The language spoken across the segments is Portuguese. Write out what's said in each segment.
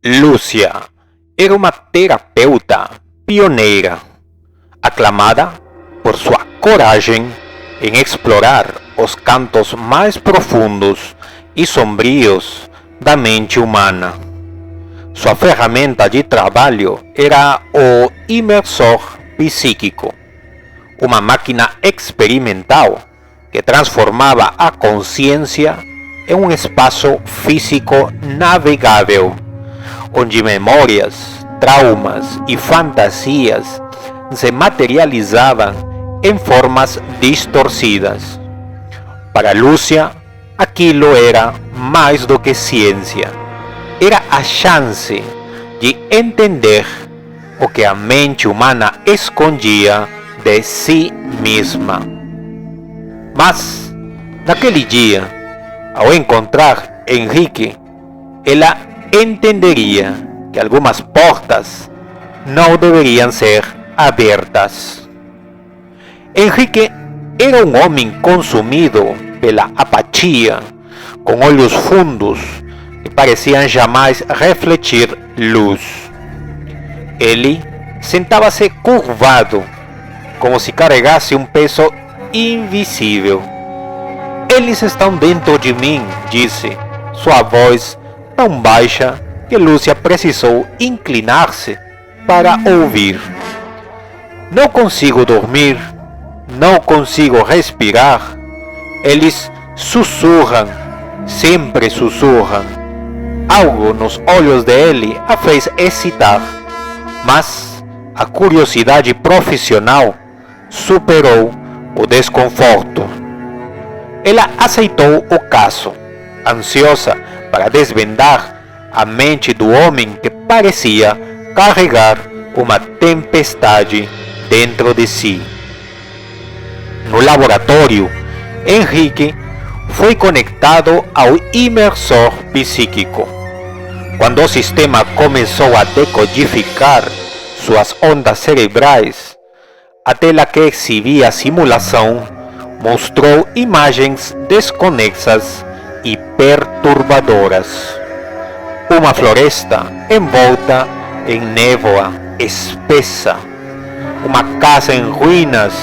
Lúcia era uma terapeuta pioneira, aclamada por sua coragem em explorar os cantos mais profundos e sombrios da mente humana. Sua ferramenta de trabalho era o imersor psíquico, uma máquina experimental que transformava a consciência em um espaço físico navegável, onde memórias, traumas e fantasias se materializavam em formas distorcidas. Para Lúcia, aquilo era mais do que ciência. Era a chance de entender o que a mente humana escondia de si mesma. Mas, naquele dia, ao encontrar Henrique, ela entenderia que algumas portas não deveriam ser abertas. Henrique era um homem consumido pela apatia, com olhos fundos que pareciam jamais refletir luz. Ele sentava-se curvado, como se carregasse um peso invisível. Eles estão dentro de mim, disse, sua voz tão baixa que Lúcia precisou inclinar-se para ouvir. Não consigo dormir, não consigo respirar. Eles sussurram, sempre sussurram. Algo nos olhos dele a fez hesitar, mas a curiosidade profissional superou o desconforto. Ela aceitou o caso, ansiosa para desvendar a mente do homem que parecia carregar uma tempestade dentro de si. No laboratório, Henrique foi conectado ao imersor psíquico. Quando o sistema começou a decodificar suas ondas cerebrais, a tela que exibia a simulação mostrou imagens desconexas e perturbadoras. Uma floresta envolta em névoa espessa, uma casa em ruínas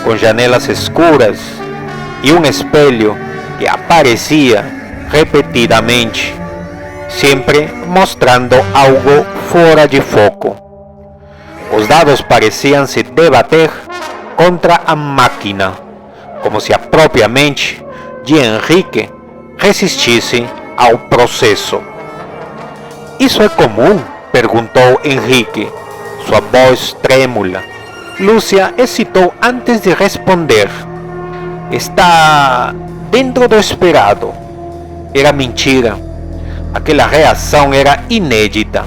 com janelas escuras e um espelho que aparecia repetidamente, sempre mostrando algo fora de foco. Os dados pareciam se debater contra a máquina, como se a própria mente de Henrique resistisse ao processo. Isso é comum? Perguntou Henrique, sua voz trêmula. Lúcia hesitou antes de responder. Está dentro do esperado. Era mentira. Aquela reação era inédita.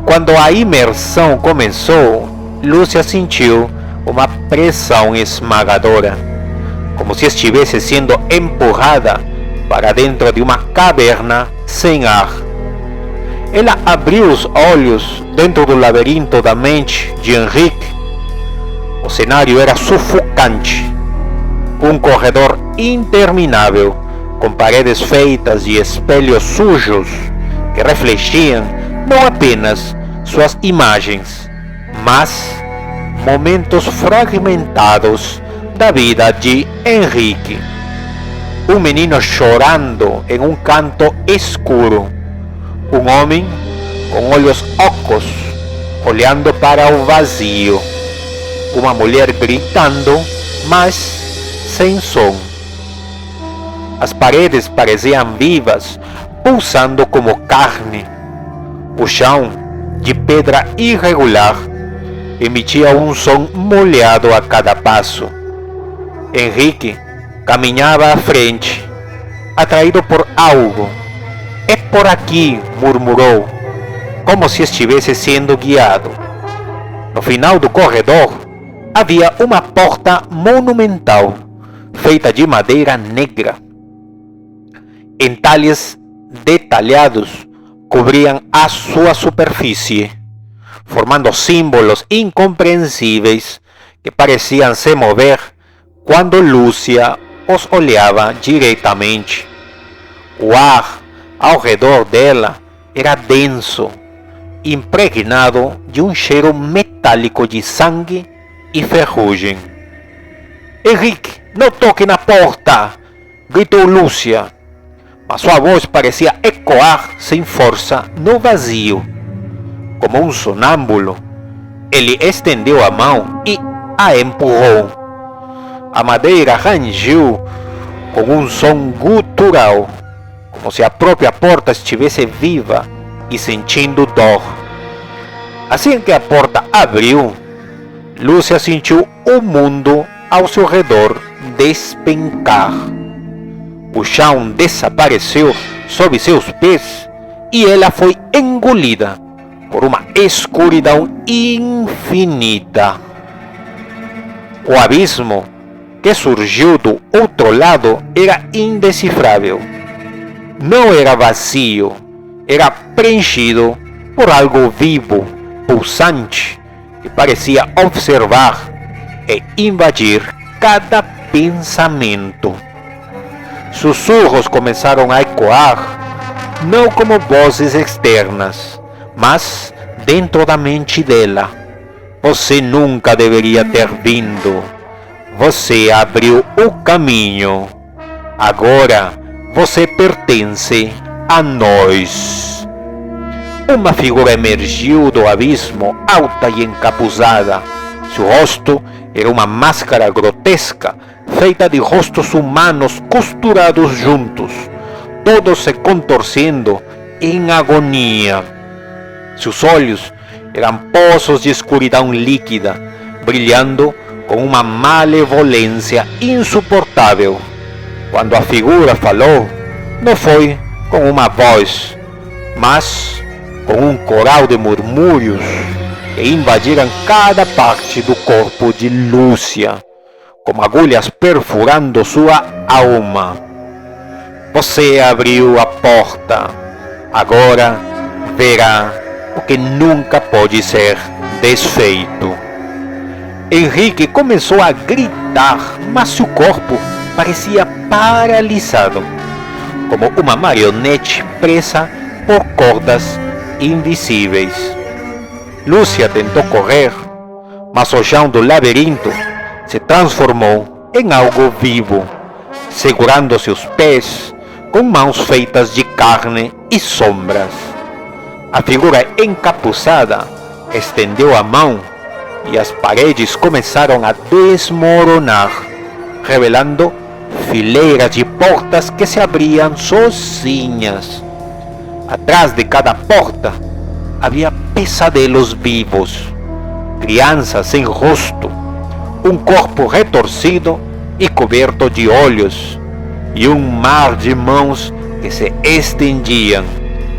Quando a imersão começou, Lúcia sentiu uma pressão esmagadora, como se estivesse sendo empurrada para dentro de uma caverna sem ar. Ela abriu os olhos dentro do labirinto da mente de Henrique. O cenário era sufocante. Um corredor interminável, com paredes feitas de espelhos sujos que refletiam não apenas suas imagens, mas momentos fragmentados da vida de Henrique. Um menino chorando em um canto escuro. Um homem com olhos ocos, olhando para o vazio. Uma mulher gritando, mas sem som. As paredes pareciam vivas, pulsando como carne. O chão, de pedra irregular, emitia um som molhado a cada passo. Henrique caminhava à frente, atraído por algo. É por aqui, murmurou, como se estivesse sendo guiado. No final do corredor, havia uma porta monumental, feita de madeira negra. Entalhes detalhados cobriam a sua superfície, formando símbolos incompreensíveis que pareciam se mover quando Lúcia os olhava diretamente. O ar ao redor dela era denso, impregnado de um cheiro metálico de sangue e ferrugem. Henrique, não toque na porta! Gritou Lúcia, mas sua voz parecia ecoar sem força no vazio. Como um sonâmbulo, ele estendeu a mão e a empurrou. A madeira rangiu com um som gutural, como se a própria porta estivesse viva e sentindo dor. Assim que a porta abriu, Lúcia sentiu o mundo ao seu redor despencar. O chão desapareceu sob seus pés e ela foi engolida por uma escuridão infinita. O abismo que surgiu do outro lado era indecifrável. Não era vazio, era preenchido por algo vivo, pulsante, que parecia observar e invadir cada pensamento. Sussurros começaram a ecoar, não como vozes externas, mas dentro da mente dela. Você nunca deveria ter vindo. Você abriu o caminho. Agora você pertence a nós. Uma figura emergiu do abismo, alta e encapuzada. Seu rosto era uma máscara grotesca, feita de rostos humanos costurados juntos, todos se contorcendo em agonia. Seus olhos eram poços de escuridão líquida, brilhando com uma malevolência insuportável. Quando a figura falou, não foi com uma voz, mas com um coral de murmúrios que invadiram cada parte do corpo de Lúcia, como agulhas perfurando sua alma. Você abriu a porta, agora verá o que nunca pode ser desfeito. Henrique começou a gritar, mas seu corpo parecia paralisado, como uma marionete presa por cordas invisíveis. Lúcia tentou correr, mas o chão do labirinto se transformou em algo vivo, segurando seus pés com mãos feitas de carne e sombras. A figura encapuzada estendeu a mão e as paredes começaram a desmoronar, revelando fileiras de portas que se abriam sozinhas. Atrás de cada porta havia pesadelos vivos, crianças sem rosto, um corpo retorcido e coberto de olhos, e um mar de mãos que se estendiam,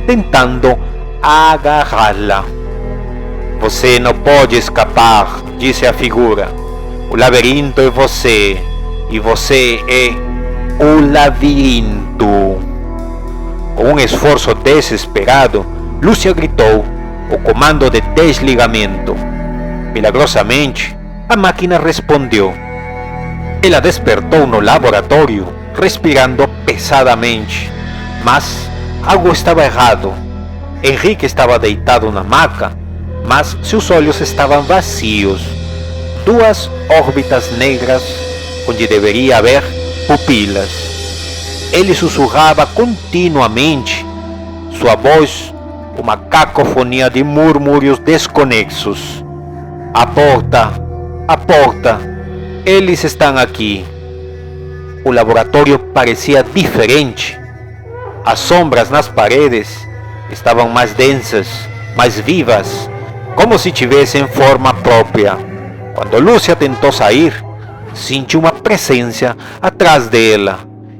tentando agarrá-la. Você não pode escapar, disse a figura. O labirinto é você, e você é o labirinto. Com um esforço desesperado, Lúcia gritou o comando de desligamento. Milagrosamente, a máquina respondeu. Ela despertou no laboratório, respirando pesadamente, mas algo estava errado. Henrique estava deitado na maca, mas seus olhos estavam vazios. Duas órbitas negras, onde deveria haver pupilas. Ele sussurrava continuamente, sua voz uma cacofonia de murmúrios desconexos. A porta, eles estão aqui. O laboratório parecia diferente. As sombras nas paredes estavam mais densas, mais vivas, como se tivessem forma própria. Quando Lúcia tentou sair, sentiu uma presença atrás dela.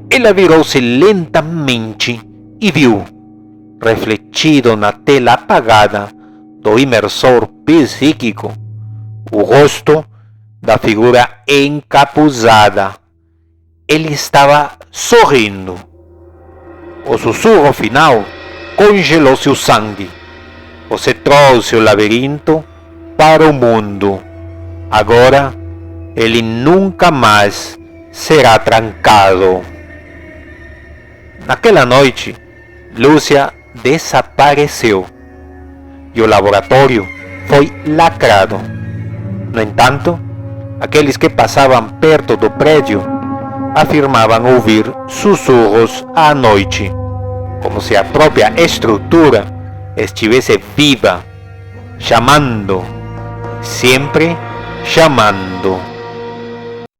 Ela virou-se lentamente e viu, refletido na tela apagada do imersor psíquico, o rosto da figura encapuzada. Ele estava sorrindo. O sussurro final congelou seu sangue. Você trouxe o labirinto para o mundo. Agora ele nunca mais será trancado. Naquela noite, Lúcia desapareceu e o laboratório foi lacrado. No entanto, aqueles que passavam perto do prédio afirmavam ouvir sussurros à noite, como se a própria estrutura estivesse viva, chamando, sempre chamando.